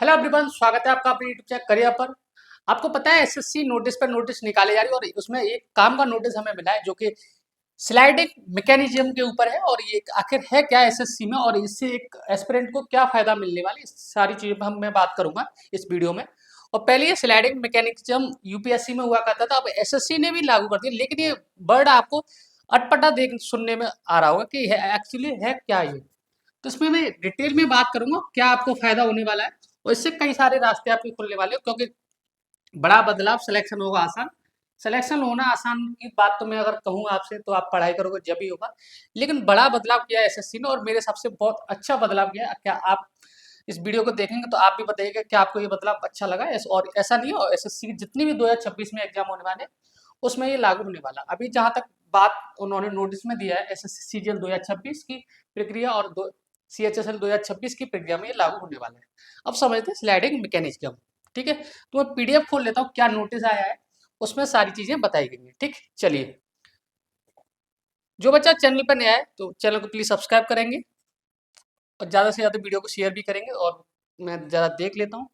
Hello everyone, स्वागत है आपका अपने यूट्यूब चैनल करियर पर। आपको पता है एसएससी नोटिस पर नोटिस निकाले जा रही है और उसमें एक काम का नोटिस हमें मिला है जो कि स्लाइडिंग मैकेनिज्म के ऊपर है। और ये आखिर है क्या एसएससी में और इससे एक एस्पिरेंट को क्या फायदा मिलने वाली, इस सारी चीज़ों पर मैं बात करूंगा इस वीडियो में। और पहले ये स्लाइडिंग मैकेनिज्म यूपीएससी में हुआ करता था, अब एसएससी ने भी लागू कर दिया, लेकिन ये वर्ड आपको अटपटा देख सुनने में आ रहा होगा कि एक्चुअली है क्या ये। तो इसमें मैं डिटेल में बात करूंगा क्या आपको फायदा होने वाला है और इससे कई सारे रास्ते आपके खुलने वाले हो, क्योंकि बड़ा बदलाव सिलेक्शन होगा आसान। सिलेक्शन होना आसान की बात तो मैं अगर कहूँ आपसे तो आप पढ़ाई करोगे जब ही होगा, लेकिन बड़ा बदलाव किया है एसएससी ने और मेरे हिसाब से बहुत अच्छा बदलाव किया है। क्या आप इस वीडियो को देखेंगे तो आप भी बताइएगा क्या आपको ये बदलाव अच्छा लगा। और ऐसा नहीं है, एसएससी की जितनी भी 2026 में एग्जाम होने वाले उसमें ये लागू होने वाला। अभी जहाँ तक बात उन्होंने नोटिस में दिया है एसएससी सीजीएल 2026 की प्रक्रिया और सीएचएसएल 2026 की प्रक्रिया में ये लागू होने वाला है। अब समझते हैं स्लाइडिंग मैकेनिज्म। ठीक है, तो मैं पीडीएफ खोल लेता हूँ क्या नोटिस आया है, उसमें सारी चीजें बताई गई हैं। ठीक, चलिए। जो बच्चा चैनल पर नया है तो चैनल को प्लीज सब्सक्राइब करेंगे और ज़्यादा से ज़्यादा वीडियो को शेयर भी करेंगे। और मैं ज़रा देख लेता हूँ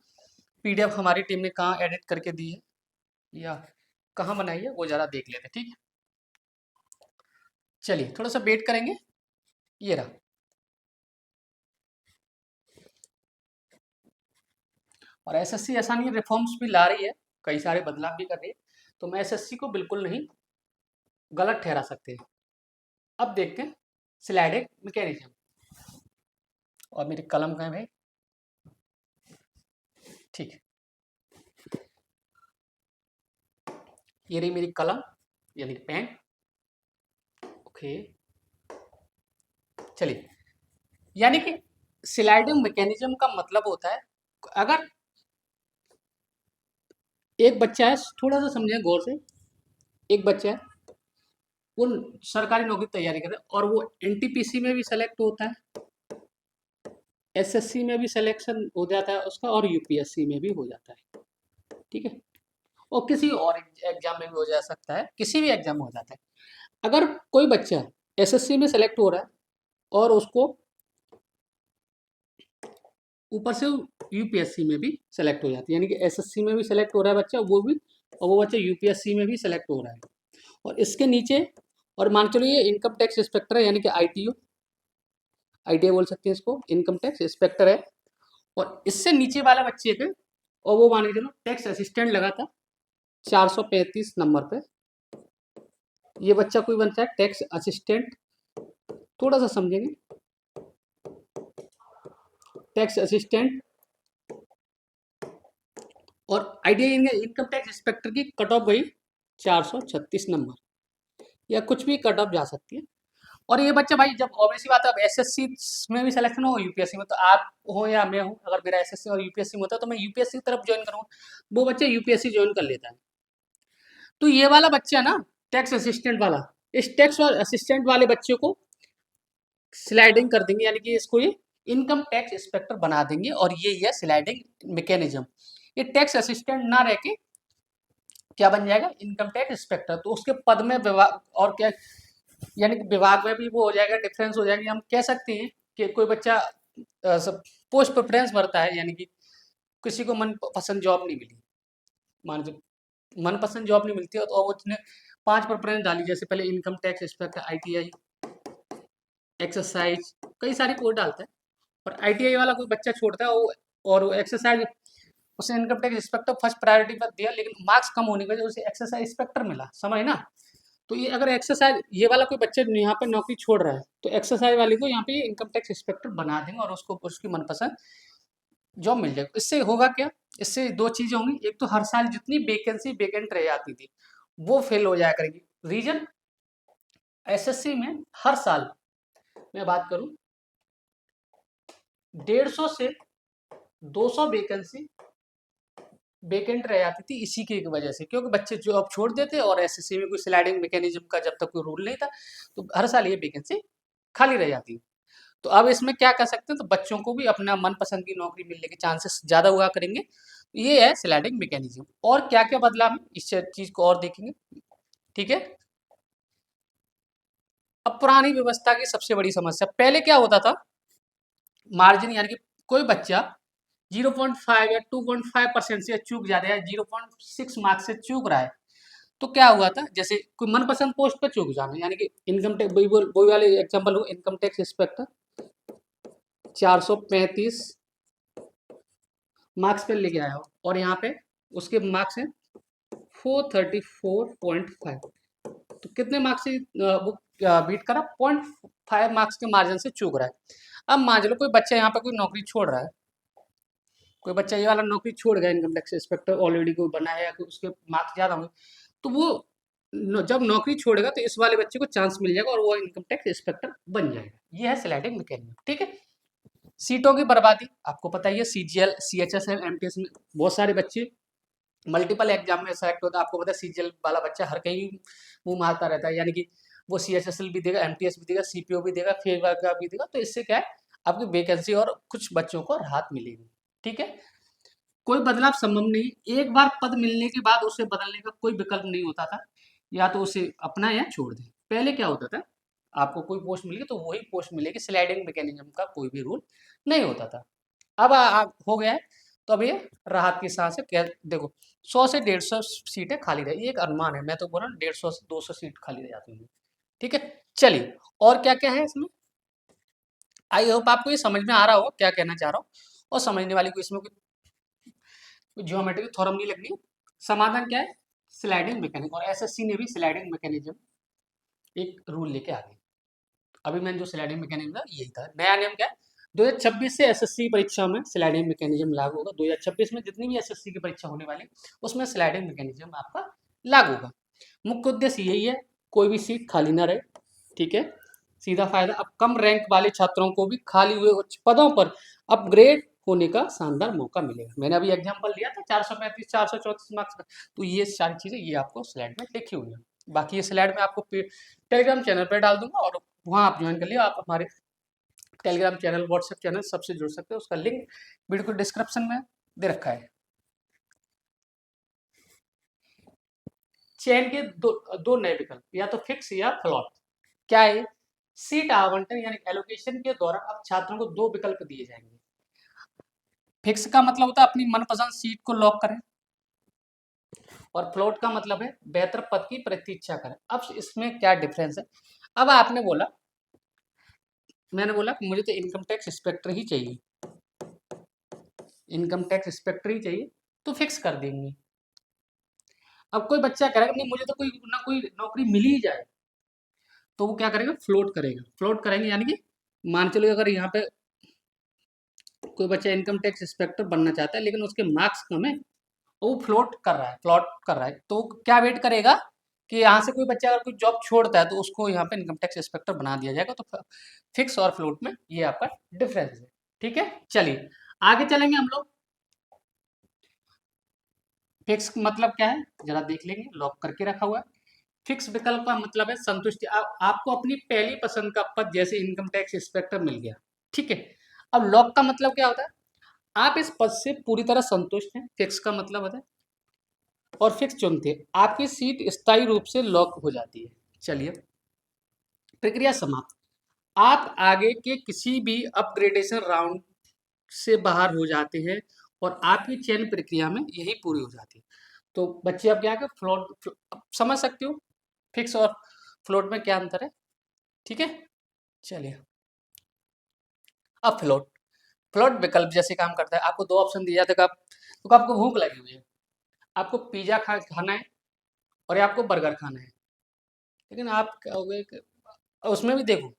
पीडीएफ हमारी टीम ने कहाँ एडिट करके दी है या कहाँ बनाई है, वो ज़रा देख लेते हैं। ठीक है, चलिए थोड़ा सा वेट करेंगे। ये रहा। और एसएससी ऐसा नहीं, रिफॉर्म्स भी ला रही है, कई सारे बदलाव भी कर रही है, तो मैं एसएससी को बिल्कुल नहीं गलत ठहरा सकते हैं। अब देखते हैं स्लाइडिंग मैकेनिज्म। और मेरी कलम कहाँ है भाई? ठीक है, ये रही मेरी कलम यानी कि पेन। ओके, चलिए। यानी कि स्लाइडिंग मैकेनिज्म का मतलब होता है, अगर एक बच्चा है, थोड़ा सा समझें गौर से, एक बच्चा है वो सरकारी नौकरी की तैयारी कर रहा है और वो एनटीपीसी में भी सेलेक्ट होता है, एसएससी में भी सिलेक्शन हो जाता है उसका और यूपीएससी में भी हो जाता है। ठीक है, और किसी और एग्जाम में भी हो जा सकता है, किसी भी एग्जाम में हो जाता है। अगर कोई बच्चा एसएससी में सेलेक्ट हो रहा है और उसको ऊपर से यूपीएससी में भी सेलेक्ट हो जाती है, यानी कि एसएससी में भी सेलेक्ट हो रहा है बच्चा वो भी, और वो बच्चा यूपीएससी में भी सेलेक्ट हो रहा है। और इसके नीचे, और मान चलो ये इनकम टैक्स इंस्पेक्टर है यानी कि आईटीओ, आईटीओ बोल सकते हैं इसको, इनकम टैक्स इंस्पेक्टर है। और इससे नीचे वाला बच्चे पे, और वो मान के चलो टैक्स असिस्टेंट लगा था 435 नंबर पे, ये बच्चा कोई बनता है टैक्स असिस्टेंट। थोड़ा सा समझेंगे, टैक्स असिस्टेंट और आईटीआई इनकम टैक्स इंस्पेक्टर की कट ऑफ गई 436 नंबर, या कुछ भी कट ऑफ जा सकती है। और ये बच्चा भाई, जब ऑब्वियसली बात है, अब एसएससी में भी सिलेक्शन हो यूपीएससी में, तो आप हो या मैं हूँ, अगर मेरा एसएससी और यूपीएससी में होता है तो मैं यूपीएससी की तरफ ज्वाइन करूँगा, वो बच्चा यूपीएससी ज्वाइन कर लेता है। तो ये वाला बच्चा ना, टैक्स असिस्टेंट वाला, इस टैक्स असिस्टेंट वाले बच्चे को स्लाइडिंग कर देंगे, यानी कि इसको ये इनकम टैक्स इंस्पेक्टर बना देंगे। और ये है स्लाइडिंग मैकेनिज्म। ये टैक्स असिस्टेंट ना रह के क्या बन जाएगा, इनकम टैक्स इंस्पेक्टर। तो उसके पद में विभाग और क्या, यानी कि विभाग में भी वो हो जाएगा, डिफरेंस हो जाएगा। हम कह सकते हैं कि कोई बच्चा पोस्ट प्रेफरेंस भरता है, यानी कि किसी को मन पसंद जॉब नहीं मिली, मान लो मनपसंद जॉब नहीं मिलती है, तो वो उसने 5 प्रेफरेंस डाली, जैसे पहले income tax inspector, ITI, exercise, कई सारी कोड डालता है। और आईटीआई वाला कोई बच्चा छोड़ता है वो, और वो एक्सरसाइज उसने income tax inspector first priority पर दिया, लेकिन मार्क्स कम होने की वजह से उसे एक्सरसाइज इंस्पेक्टर मिला, समझ ना। तो ये अगर एक्सरसाइज ये वाला कोई बच्चा यहाँ पे नौकरी छोड़ रहा है तो एक्सरसाइज वाले को यहाँ पे इनकम टैक्स इंस्पेक्टर बना देंगे और उसको उसकी मनपसंद जॉब मिल जाएगी। इससे होगा क्या, इससे दो चीजें होंगी। एक तो हर साल जितनी वैकेंसी वेकेंट रह जाती थी वो फिल हो जाया करेगी। रीजन, एसएससी में हर साल मैं बात करूं 150 से 200 वैकेंसी वेकेंट रह जाती थी, इसी की वजह से, क्योंकि बच्चे जॉब छोड़ देते और एसएससी में कोई स्लाइडिंग मैकेनिज्म का जब तक कोई रूल नहीं था तो हर साल ये वैकेंसी खाली रह जाती। तो अब इसमें क्या कर सकते हैं, तो बच्चों को भी अपना मनपसंद की नौकरी मिलने के चांसेस ज़्यादा हुआ करेंगे। ये है स्लाइडिंग मैकेनिज्म। और क्या क्या बदलाव है इस चीज़ को और देखेंगे। ठीक है, अब पुरानी व्यवस्था की सबसे बड़ी समस्या, पहले क्या होता था, मार्जिन, यानी कि कोई बच्चा 0.5 या 2.5% से चूक जाता है, 0.6 मार्क्स से चूक रहा है, तो क्या हुआ था, जैसे कोई मनपसंद पोस्ट पे चूक जाना, यानी कि इनकम टैक्स, वही वाले एग्जाम्पल हो, इनकम टैक्स इंस्पेक्टर 435 मार्क्स पे लेके आया हो, और यहाँ पे उसके मार्क्स हैं 434.5, तो कितने मार्क्स से वो बीट करा, 0.5 मार्क्स के मार्जिन से चूक रहा है। अब मान लो कोई बच्चा यहाँ पे कोई नौकरी छोड़ रहा है, कोई बच्चा ये वाला नौकरी छोड़ गया, इनकम टैक्स इंस्पेक्टर ऑलरेडी कोई बना है या कोई उसके मार्क्स ज़्यादा होंगे, तो वो जब नौकरी छोड़ेगा तो इस वाले बच्चे को चांस मिल जाएगा और वो इनकम टैक्स इंस्पेक्टर बन जाएगा। ये है स्लाइडिंग मैकेनिज्म, ठीक है। सीटों की बर्बादी आपको पता ही है, सीजीएल, सीएचएसएल, एमटीएस में बहुत सारे बच्चे मल्टीपल एग्जाम में सेलेक्ट होता है। आपको पता है सीजीएल वाला बच्चा हर कहीं मुंह मारता रहता है, यानी कि वो सीएचएसएल भी देगा, एमटीएस भी देगा, सीपीओ भी देगा, फेल का भी देगा, तो इससे क्या है, आपकी वैकेंसी और कुछ बच्चों को राहत मिलेगी, ठीक है। कोई बदलाव संभव नहीं, एक बार पद मिलने के बाद उसे बदलने का कोई विकल्प नहीं होता था, या तो उसे अपना या छोड़ दें। पहले क्या होता था, आपको कोई पोस्ट मिलेगी तो वही पोस्ट मिलेगी, स्लाइडिंग मैकेनिज्म का कोई भी रूल नहीं होता था। अब हो गया है, तो अब ये राहत की सांस है, क्या देखो 100 से 150 सीटें खाली रही, ये एक अनुमान है, मैं तो बोल रहा हूँ 150 से 200 सीट खाली रह जाती हैं, ठीक है। चलिए, और क्या क्या है इसमें, आई होप आपको ये समझ में आ रहा होगा क्या कहना चाह रहा हूँ, और समझने वाली को इसमें ज्योमेट्री थ्योरम नहीं लगनी। समाधान क्या है, स्लाइडिंग मैकेनिज्म, और एसएससी ने भी स्लाइडिंग मैकेनिज्म एक रूल लेके आ गई। अभी मैंने जो स्लाइडिंग मैकेनिज्म था यही था, नया नियम क्या है, 2026 से एसएससी परीक्षा में स्लाइडिंग मैकेनिज्म लागू होगा। 2026 में जितनी भी एसएससी की परीक्षा होने वाली उसमें स्लाइडिंग मैकेनिज्म आपका लागू होगा। मुख्य उद्देश्य यही है, कोई भी सीट खाली ना रहे, ठीक है। सीधा फायदा, अब कम रैंक वाले छात्रों को भी खाली हुए उच्च पदों पर अपग्रेड होने का शानदार मौका मिलेगा। मैंने अभी एग्जांपल दिया था 435 434 मार्क्स का, तो ये सारी चीजें ये आपको स्लाइड में लिखी हुई है। बाकी ये स्लाइड में आपको टेलीग्राम चैनल पर डाल दूंगा, और वहाँ आप ज्वाइन कर लिया, आप हमारे टेलीग्राम चैनल, व्हाट्सएप चैनल सबसे जुड़ सकते हो, उसका लिंक वीडियो को डिस्क्रिप्शन में दे रखा है। चयन के दो दो नए विकल्प, या तो फिक्स या फ्लॉट। क्या है, सीट आवंटन यानी एलोकेशन के दौरान अब छात्रों को दो विकल्प दिए जाएंगे। फिक्स का मतलब होता है अपनी मनपसंद सीट को लॉक करें, और फ्लोट का मतलब है बेहतर पद की प्रतीक्षा करें। अब इसमें क्या डिफरेंस है, अब आपने बोला, मैंने बोला कि मुझे तो इनकम टैक्स इंस्पेक्टर ही चाहिए, इनकम टैक्स इंस्पेक्टर ही चाहिए, तो फिक्स कर देंगे। अब कोई बच्चा कहेगा नहीं मुझे तो कोई ना कोई नौकरी मिल ही जाए, तो वो क्या करेगा, फ्लोट करेगा। फ्लोट करेंगे यानी कि मान चलो अगर यहाँ पे कोई बच्चा इनकम टैक्स इंस्पेक्टर बनना चाहता है लेकिन उसके मार्क्स कम है, वो फ्लोट कर रहा है, प्लॉट कर रहा है, तो क्या वेट करेगा कि यहाँ से कोई बच्चा अगर कोई जॉब छोड़ता है तो उसको यहाँ पे इनकम टैक्स इंस्पेक्टर बना दिया जाएगा। तो फिक्स और फ्लोट में ये आपका डिफरेंस है, ठीक है। चलिए आगे चलेंगे हम लोग। फिक्स मतलब क्या है जरा देख लेंगे, लॉक करके रखा हुआ है। फिक्स विकल्प का मतलब है संतुष्टि, आपको अपनी पहली पसंद का पद जैसे इनकम टैक्स इंस्पेक्टर मिल गया, ठीक है। अब लॉक का मतलब क्या होता है, आप इस पद से पूरी तरह संतुष्ट हैं, फिक्स का मतलब होता है, और फिक्स चुनते हैं, आपकी सीट स्थायी रूप से लॉक हो जाती है। चलिए, प्रक्रिया समाप्त, आप आगे के किसी भी अपग्रेडेशन राउंड से बाहर हो जाते हैं, और आपकी चयन प्रक्रिया में यही पूरी हो जाती है। तो बच्चे अब क्या कर, अब समझ सकते हो फिक्स और फ्लोट में क्या अंतर है, ठीक है। चलिए, अब फ्लोट, फ्लोट विकल्प जैसे काम करता है, आपको दो ऑप्शन दिया जाता है, तो आपको भूख लगी हुई है, आपको पिज्जा खाना है और या आपको बर्गर खाना है, लेकिन आप कहोगे उसमें भी देखो,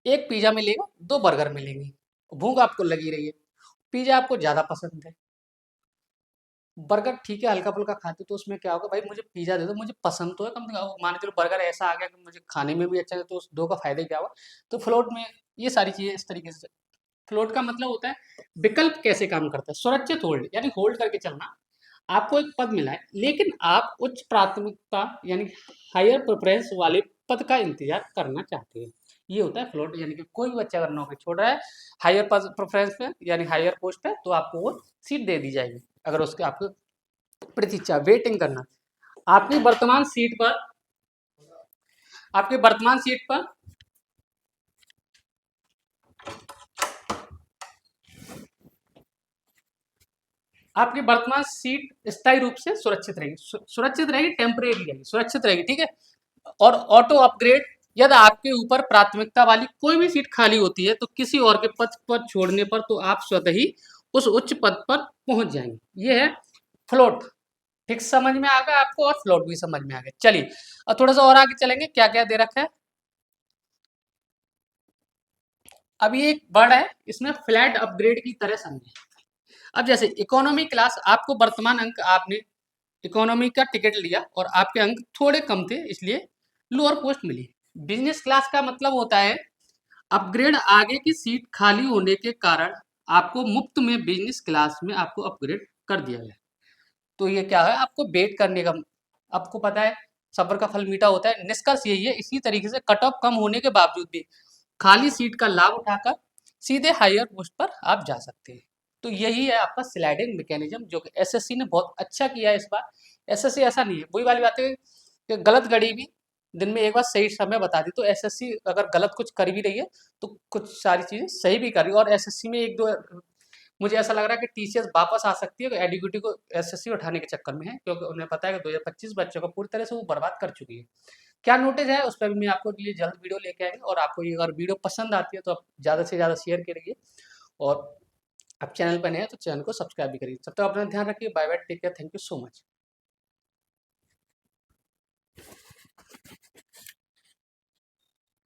एक पिज्जा मिलेगा, दो बर्गर मिलेंगे, भूख आपको लगी रही है, पिज्जा आपको ज़्यादा पसंद है, बर्गर ठीक है हल्का फुल्का खाते हो, तो उसमें क्या होगा, भाई मुझे पिज्जा दे दो, मुझे पसंद तो है, कम से कम मान के चलो बर्गर ऐसा आ गया कि मुझे खाने में भी अच्छा है, तो उस दो का फायदा क्या हुआ। तो फ्लोट में ये सारी चीज़ें इस तरीके से, फ्लोट का मतलब होता है विकल्प कैसे काम करता है, सुरक्षित होल्ड यानी होल्ड करके चलना। आपको एक पद मिला है लेकिन आप उच्च प्राथमिकता यानी हायर प्रेफरेंस वाले पद का इंतजार करना चाहते हैं, ये होता है फ्लोट। यानी कि कोई भी बच्चा अगर नौकरी छोड़ रहा है हायर प्रेफरेंस पे यानी हायर पोस्ट पे, तो आपको वो सीट दे दी जाएगी, अगर उसके आपको प्रतीक्षा वेटिंग करना। आपकी वर्तमान सीट पर, आपकी वर्तमान सीट पर आपकी वर्तमान सीट स्थायी रूप से सुरक्षित रहेगी, सुरक्षित रहेगी, टेम्परेरी रहेगी, सुरक्षित रहेगी, ठीक है। और ऑटो अपग्रेड, यदि आपके ऊपर प्राथमिकता वाली कोई भी सीट खाली होती है तो किसी और के पद पर छोड़ने पर तो आप स्वतः ही उस उच्च पद पर पहुंच जाएंगे। ये है फ्लोट। फिक्स समझ में आ गया आपको और फ्लोट भी समझ में आ गया। चलिए और थोड़ा सा और आगे चलेंगे, क्या क्या दे रखा है। अब ये एक वर्ड है, इसमें फ्लैट अपग्रेड की तरह समझे। अब जैसे इकोनॉमी क्लास, आपको वर्तमान अंक, आपने इकोनॉमी का टिकट लिया और आपके अंक थोड़े कम थे इसलिए लोअर पोस्ट मिली। बिजनेस क्लास का मतलब होता है अपग्रेड, आगे की सीट खाली होने के कारण आपको मुफ्त में बिजनेस क्लास में आपको अपग्रेड कर दिया गया। तो ये क्या है, आपको वेट करने का, आपको पता है सब्र का फल मीठा होता है, निष्कर्ष यही है। इसी तरीके से कट ऑफ कम होने के बावजूद भी खाली सीट का लाभ उठाकर सीधे हायर पोस्ट पर आप जा सकते हैं। तो यही है आपका स्लाइडिंग मैकेनिज्म, जो कि एसएससी ने बहुत अच्छा किया है इस बार। एसएससी ऐसा नहीं है, वही वाली बात है कि गलत घड़ी भी दिन में एक बार सही समय बता दी, तो एसएससी अगर गलत कुछ कर भी रही है तो कुछ सारी चीजें सही भी कर रही है। और एसएससी में एक दो, मुझे ऐसा लग रहा है कि टीसीएस वापस आ सकती है, एडीक्यूटी को एसएससी उठाने के चक्कर में है, क्योंकि उन्हें पता है कि 2025 बच्चों को पूरी तरह से वो बर्बाद कर चुकी है। क्या नोटिस है उस पर भी मैं आपको लिए जल्द वीडियो लेके आएंगे। और आपको ये अगर वीडियो पसंद आती है तो आप ज़्यादा से ज़्यादा शेयर करिए, और आप चैनल पर नए हैं तो चैनल को सब्सक्राइब भी करिए। तब तक अपना ध्यान रखिए। Bye bye, take care, thank you so much.